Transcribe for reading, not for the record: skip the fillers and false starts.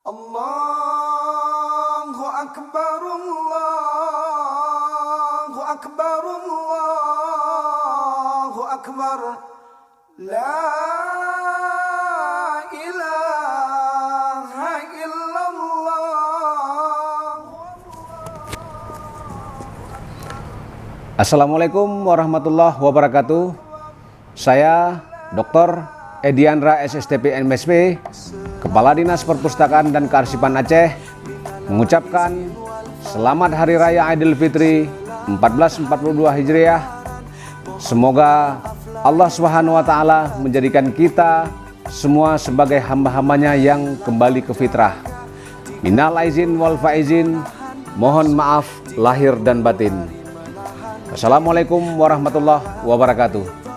Allahu Akbar, Allahu Akbar, Allahu Akbar. La ilaha illallah. Assalamualaikum warahmatullahi wabarakatuh. Saya Dr. Ediandra SSTP MSP, Kepala Dinas Perpustakaan dan Kearsipan Aceh, mengucapkan Selamat Hari Raya Idul Fitri 1442 Hijriah. Semoga Allah Subhanahu wa Ta'ala menjadikan kita semua sebagai hamba-hambanya yang kembali ke fitrah. Minal aizin wal faizin, mohon maaf lahir dan batin. Assalamualaikum warahmatullahi wabarakatuh.